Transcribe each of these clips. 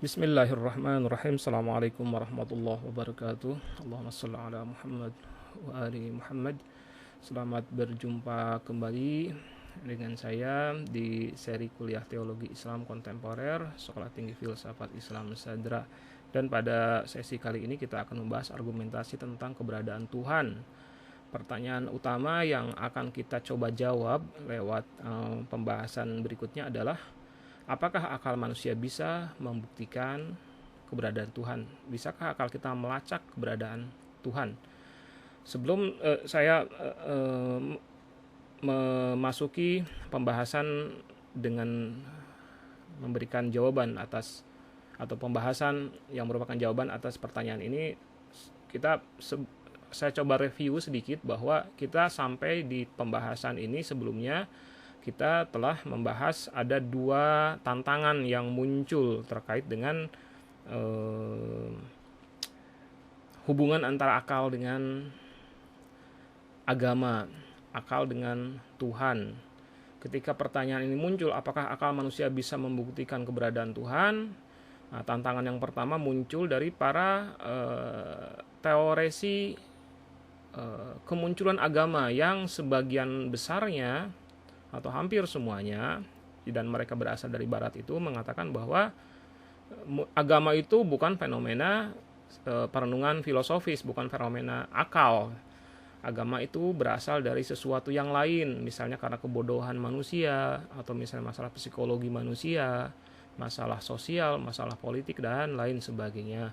Bismillahirrahmanirrahim. Assalamualaikum warahmatullahi wabarakatuh. Allahumma salli ala Muhammad wa ali Muhammad. Selamat berjumpa kembali dengan saya di seri kuliah Teologi Islam Kontemporer Sekolah Tinggi Filsafat Islam Sadra. Dan pada sesi kali ini kita akan membahas argumentasi tentang keberadaan Tuhan. Pertanyaan utama yang akan kita coba jawab lewat pembahasan berikutnya adalah, apakah akal manusia bisa membuktikan keberadaan Tuhan? Bisakah akal kita melacak keberadaan Tuhan? Sebelum saya memasuki pembahasan dengan memberikan jawaban atas atau pembahasan yang merupakan jawaban atas pertanyaan ini, saya coba review sedikit bahwa kita sampai di pembahasan ini sebelumnya kita telah membahas ada dua tantangan yang muncul terkait dengan hubungan antara akal dengan agama, akal dengan Tuhan. Ketika pertanyaan ini muncul, apakah akal manusia bisa membuktikan keberadaan Tuhan? Nah, tantangan yang pertama muncul dari para teoresi kemunculan agama yang sebagian besarnya atau hampir semuanya, dan mereka berasal dari barat, itu mengatakan bahwa agama itu bukan fenomena perenungan filosofis, bukan fenomena akal. Agama itu berasal dari sesuatu yang lain, misalnya karena kebodohan manusia, atau misalnya masalah psikologi manusia, masalah sosial, masalah politik, dan lain sebagainya.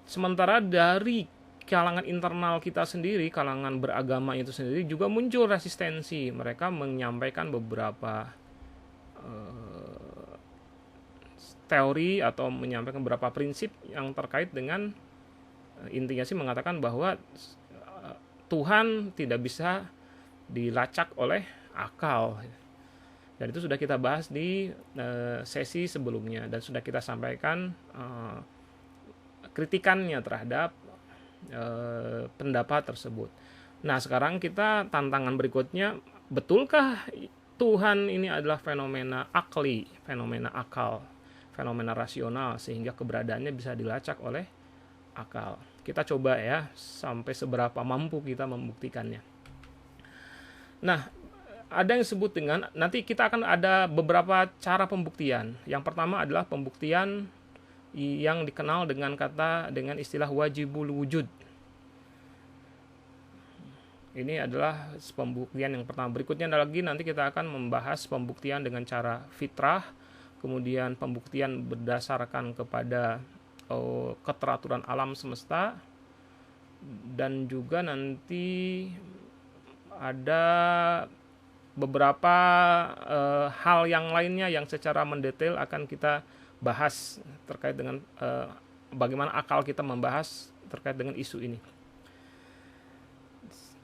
Sementara dari kalangan internal kita sendiri, kalangan beragama itu sendiri juga muncul resistensi. Mereka menyampaikan beberapa teori atau menyampaikan beberapa prinsip yang terkait dengan, intinya sih mengatakan bahwa Tuhan tidak bisa dilacak oleh akal. Dan itu sudah kita bahas di sesi sebelumnya, dan sudah kita sampaikan kritikannya terhadap pendapat tersebut. Nah, sekarang kita tantangan berikutnya, betulkah Tuhan ini adalah fenomena akli, fenomena akal, fenomena rasional, sehingga keberadaannya bisa dilacak oleh akal? Kita coba ya, sampai seberapa mampu kita membuktikannya. Nah, ada yang disebut dengan, nanti kita akan ada beberapa cara pembuktian. Yang pertama adalah pembuktian yang dikenal dengan istilah wajibul wujud. Ini adalah pembuktian yang pertama. Berikutnya lagi nanti kita akan membahas pembuktian dengan cara fitrah, kemudian pembuktian berdasarkan kepada keteraturan alam semesta, dan juga nanti ada beberapa hal yang lainnya yang secara mendetail akan kita bahas terkait dengan bagaimana akal kita membahas terkait dengan isu ini.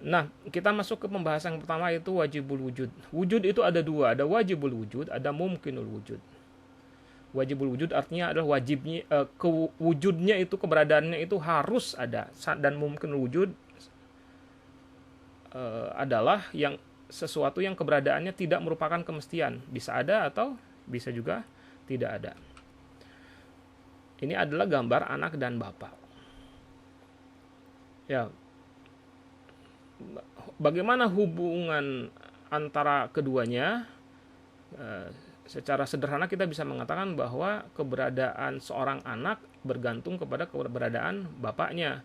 Nah, kita masuk ke pembahasan yang pertama, yaitu wajibul wujud. Wujud itu ada dua, ada wajibul wujud, ada mumkinul wujud. Wajibul wujud artinya adalah wajibnya, kewujudnya itu, keberadaannya itu harus ada, dan mumkinul wujud adalah yang sesuatu yang keberadaannya tidak merupakan kemestian, bisa ada atau bisa juga tidak ada. Ini adalah gambar anak dan bapak. Ya, bagaimana hubungan antara keduanya? Secara sederhana kita bisa mengatakan bahwa keberadaan seorang anak bergantung kepada keberadaan bapaknya.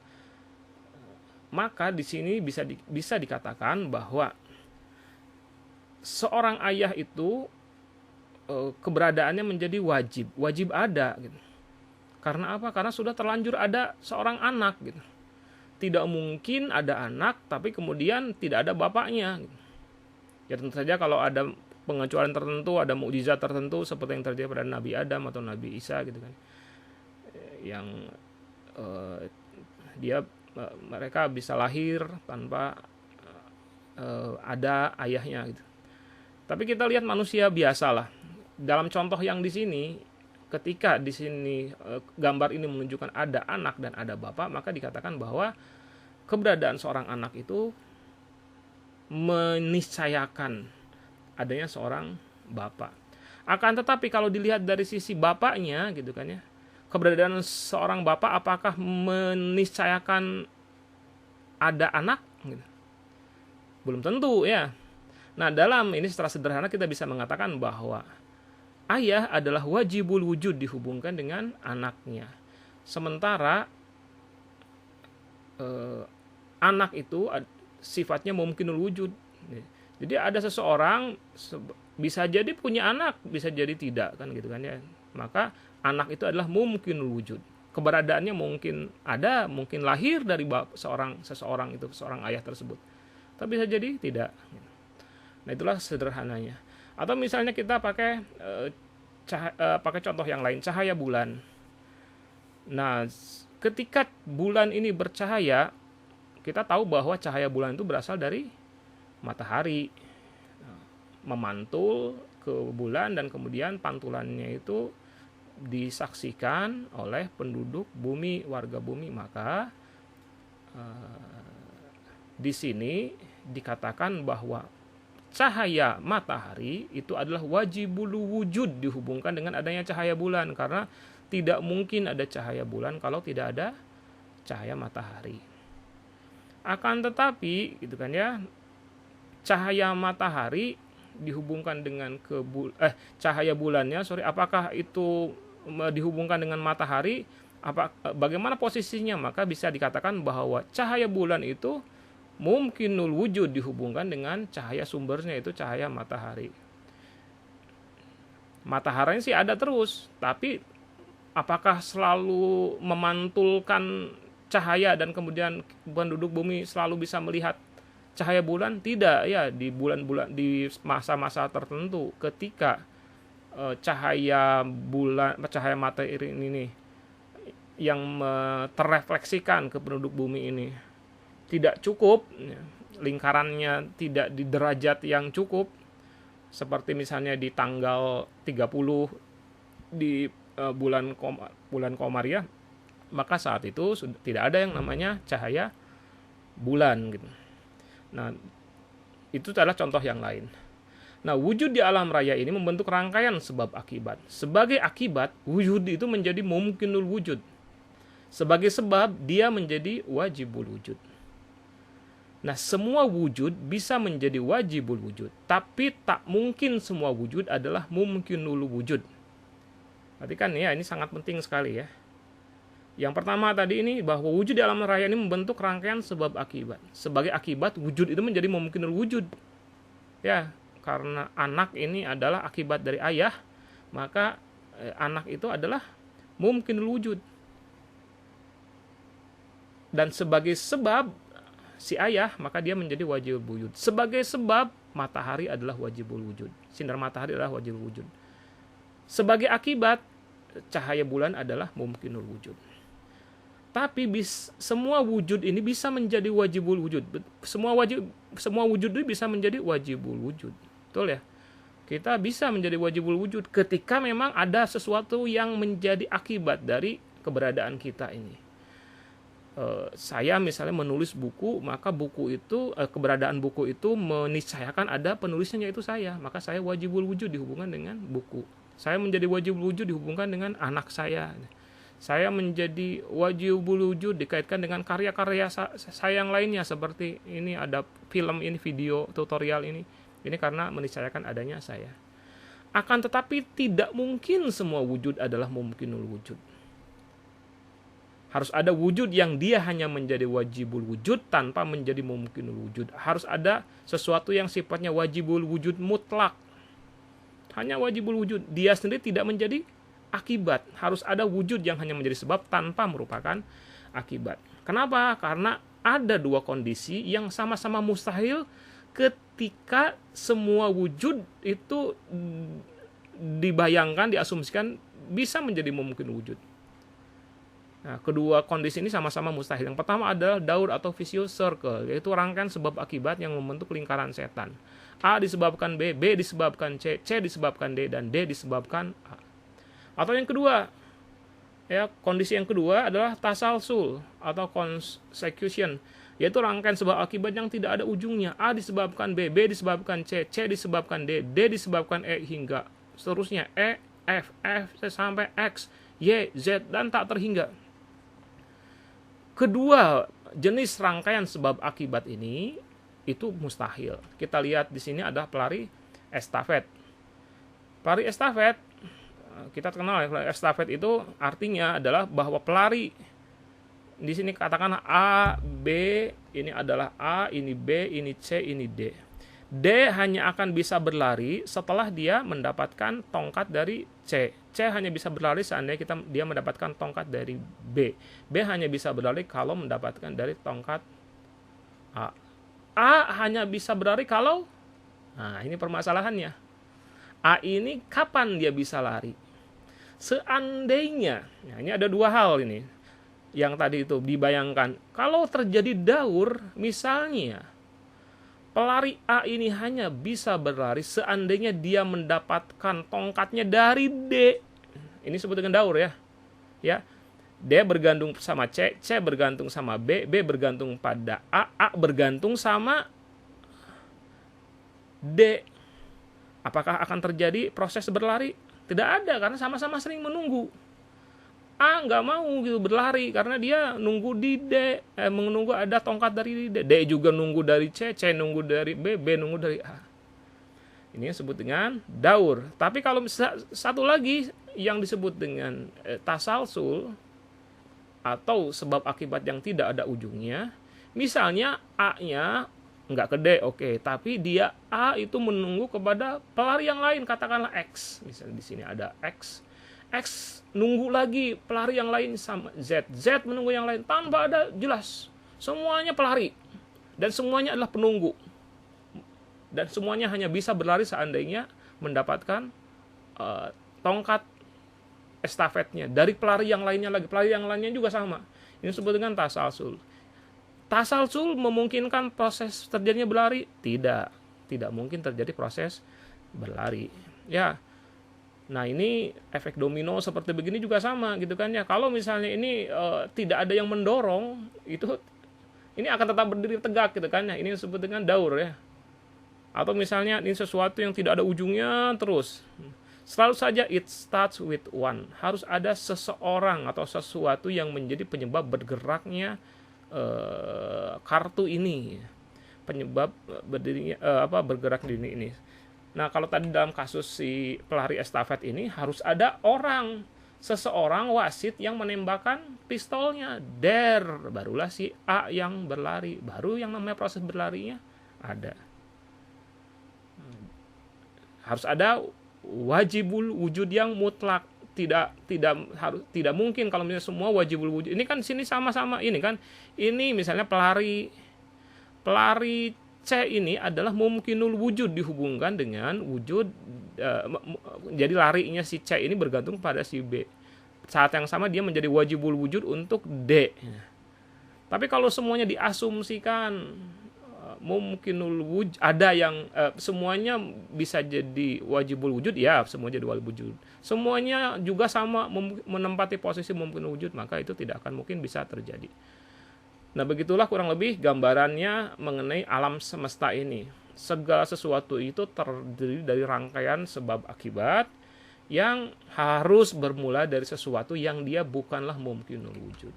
Maka di sini bisa dikatakan bahwa seorang ayah itu keberadaannya menjadi wajib ada gitu. Karena apa? Karena sudah terlanjur ada seorang anak gitu. Tidak mungkin ada anak tapi kemudian tidak ada bapaknya gitu. Ya tentu saja kalau ada pengecualian tertentu, ada mukjizat tertentu seperti yang terjadi pada Nabi Adam atau Nabi Isa gitu kan. Yang mereka bisa lahir tanpa ada ayahnya gitu. Tapi kita lihat manusia biasalah. Dalam contoh yang di sini, ketika di sini gambar ini menunjukkan ada anak dan ada bapak, maka dikatakan bahwa keberadaan seorang anak itu meniscayakan adanya seorang bapak. Akan tetapi kalau dilihat dari sisi bapaknya gitu kan ya, keberadaan seorang bapak apakah meniscayakan ada anak? Gitu. Belum tentu ya. Nah, dalam ini secara sederhana kita bisa mengatakan bahwa ayah adalah wajibul wujud dihubungkan dengan anaknya. Sementara anak itu sifatnya mumkinul wujud. Jadi ada seseorang bisa jadi punya anak, bisa jadi tidak, kan gitu kan ya. Maka anak itu adalah mumkinul wujud. Keberadaannya mungkin ada, mungkin lahir dari seseorang itu, seorang ayah tersebut. Tapi bisa jadi tidak. Nah, itulah sederhananya. Atau misalnya kita pakai contoh yang lain, cahaya bulan. Nah, ketika bulan ini bercahaya, kita tahu bahwa cahaya bulan itu berasal dari matahari, memantul ke bulan dan kemudian pantulannya itu disaksikan oleh penduduk bumi, warga bumi. Maka di sini dikatakan bahwa cahaya matahari itu adalah wajibul wujud dihubungkan dengan adanya cahaya bulan, karena tidak mungkin ada cahaya bulan kalau tidak ada cahaya matahari. Akan tetapi gitu kan ya, cahaya matahari dihubungkan dengan cahaya bulannya, apakah itu dihubungkan dengan matahari? Bagaimana posisinya? Maka bisa dikatakan bahwa cahaya bulan itu mumkinul wujud dihubungkan dengan cahaya sumbernya, itu cahaya matahari. Matahari sih ada terus, tapi apakah selalu memantulkan cahaya dan kemudian penduduk bumi selalu bisa melihat cahaya bulan? Tidak ya, di bulan-bulan, di masa-masa tertentu ketika cahaya matahari ini yang terrefleksikan ke penduduk bumi ini tidak cukup, lingkarannya tidak di derajat yang cukup, seperti misalnya di tanggal 30 di bulan Komariah, maka saat itu tidak ada yang namanya cahaya bulan gitu. Nah, itu adalah contoh yang lain. Nah, wujud di alam raya ini membentuk rangkaian sebab akibat. Sebagai akibat, wujud itu menjadi mumkinul wujud. Sebagai sebab, dia menjadi wajibul wujud. Nah, semua wujud bisa menjadi wajibul wujud, tapi tak mungkin semua wujud adalah mumkinul wujud. Perhatikan ya, ini sangat penting sekali ya. Yang pertama tadi ini, bahwa wujud di alam raya ini membentuk rangkaian sebab akibat. Sebagai akibat, wujud itu menjadi mumkinul wujud. Ya, karena anak ini adalah akibat dari ayah, maka anak itu adalah mumkinul wujud. Dan sebagai sebab si ayah, maka dia menjadi wajibul wujud. Sebagai sebab, matahari adalah wajibul wujud. Sinar matahari adalah wajibul wujud. Sebagai akibat, cahaya bulan adalah mumkinul wujud. Tapi semua wujud ini bisa menjadi wajibul wujud. Semua wujud ini bisa menjadi wajibul wujud. Betul ya? Kita bisa menjadi wajibul wujud ketika memang ada sesuatu yang menjadi akibat dari keberadaan kita ini. Saya misalnya menulis buku, maka buku itu, keberadaan buku itu meniscayakan ada penulisnya, yaitu saya. Maka saya wajibul wujud dihubungkan dengan buku. Saya menjadi wajibul wujud dihubungkan dengan anak saya. Saya menjadi wajibul wujud dikaitkan dengan karya-karya saya yang lainnya, seperti ini ada film ini, video tutorial ini karena meniscayakan adanya saya. Akan tetapi tidak mungkin semua wujud adalah mumkinul wujud. Harus ada wujud yang dia hanya menjadi wajibul wujud tanpa menjadi mumkinul wujud. Harus ada sesuatu yang sifatnya wajibul wujud mutlak, hanya wajibul wujud, dia sendiri tidak menjadi akibat. Harus ada wujud yang hanya menjadi sebab tanpa merupakan akibat. Kenapa? Karena ada dua kondisi yang sama-sama mustahil ketika semua wujud itu dibayangkan, diasumsikan bisa menjadi mumkin wujud. Nah, kedua kondisi ini sama-sama mustahil. Yang pertama adalah daur atau vicious circle, yaitu rangkaian sebab akibat yang membentuk lingkaran setan. A disebabkan B, B disebabkan C, C disebabkan D, dan D disebabkan A. Atau yang kedua, ya, kondisi yang kedua adalah tasalsul atau consecution, yaitu rangkaian sebab akibat yang tidak ada ujungnya. A disebabkan B, B disebabkan C, C disebabkan D, D disebabkan E, hingga seterusnya. E F sampai X, Y, Z, dan tak terhingga. Kedua jenis rangkaian sebab akibat ini itu mustahil. Kita lihat di sini ada pelari estafet. Pelari estafet, kita kenal ya, pelari estafet itu artinya adalah bahwa pelari di sini katakan A, B, ini adalah A, ini B, ini C, ini D. D hanya akan bisa berlari setelah dia mendapatkan tongkat dari C. C hanya bisa berlari seandainya dia mendapatkan tongkat dari B. B hanya bisa berlari kalau mendapatkan dari tongkat A. A hanya bisa berlari kalau, nah ini permasalahannya. A ini kapan dia bisa lari? Seandainya, nah ini ada dua hal ini. Yang tadi itu dibayangkan, kalau terjadi daur, misalnya pelari A ini hanya bisa berlari seandainya dia mendapatkan tongkatnya dari D. Ini disebut dengan daur ya. Ya. D bergantung sama C, C bergantung sama B, B bergantung pada A bergantung sama D. Apakah akan terjadi proses berlari? Tidak ada, karena sama-sama sering menunggu. A nggak mau gitu berlari karena dia nunggu di D, menunggu ada tongkat dari D. D juga nunggu dari C, C nunggu dari B, B nunggu dari A. Ini yang disebut dengan daur. Tapi kalau satu lagi yang disebut dengan tasalsul atau sebab akibat yang tidak ada ujungnya, misalnya A-nya nggak ke D, oke, tapi dia A itu menunggu kepada pelari yang lain, katakanlah X. Misalnya di sini ada X. X nunggu lagi pelari yang lain sama Z. Z menunggu yang lain tanpa ada jelas. Semuanya pelari dan semuanya adalah penunggu. Dan semuanya hanya bisa berlari seandainya mendapatkan tongkat estafetnya dari pelari yang lainnya lagi. Pelari yang lainnya juga sama. Ini disebut dengan tasalsul. Tasalsul memungkinkan proses terjadinya berlari? Tidak mungkin terjadi proses berlari. Ya. Nah, ini efek domino seperti begini juga sama gitu kan ya. Kalau misalnya ini tidak ada yang mendorong, ini akan tetap berdiri tegak gitu kan ya. Ini disebut dengan daur ya. Atau misalnya ini sesuatu yang tidak ada ujungnya terus. Selalu saja it starts with one. Harus ada seseorang atau sesuatu yang menjadi penyebab bergeraknya kartu ini. Penyebab berdirinya bergerak di ini. Nah, kalau tadi dalam kasus si pelari estafet ini harus ada seseorang wasit yang menembakkan pistolnya. Barulah si A yang berlari. Baru yang namanya proses berlarinya ada. Harus ada wajibul wujud yang mutlak. Tidak mungkin kalau misalnya semua wajibul wujud. Ini kan sini sama-sama ini kan. Ini misalnya pelari C ini adalah mumkinul wujud dihubungkan dengan wujud, jadi larinya si C ini bergantung pada si B. Saat yang sama dia menjadi wajibul wujud untuk D. Tapi kalau semuanya diasumsikan mumkinul wujud, ada yang semuanya bisa jadi wajibul wujud, ya semua jadi wajibul wujud. Semuanya juga sama menempati posisi mumkinul wujud, maka itu tidak akan mungkin bisa terjadi. Nah, begitulah kurang lebih gambarannya mengenai alam semesta ini. Segala sesuatu itu terdiri dari rangkaian sebab akibat yang harus bermula dari sesuatu yang dia bukanlah mumkinul wujud.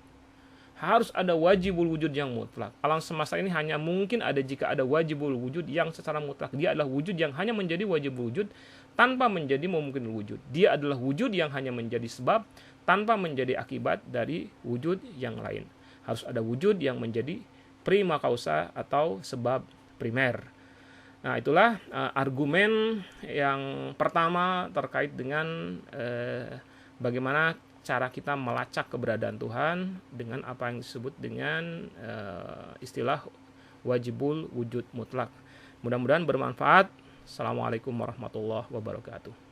Harus ada wajibul wujud yang mutlak. Alam semesta ini hanya mungkin ada jika ada wajibul wujud yang secara mutlak. Dia adalah wujud yang hanya menjadi wajibul wujud tanpa menjadi mumkinul wujud. Dia adalah wujud yang hanya menjadi sebab tanpa menjadi akibat dari wujud yang lain. Harus ada wujud yang menjadi prima causa atau sebab primer. Nah, itulah argumen yang pertama terkait dengan bagaimana cara kita melacak keberadaan Tuhan dengan apa yang disebut dengan istilah wajibul wujud mutlak. Mudah-mudahan bermanfaat. Assalamualaikum warahmatullahi wabarakatuh.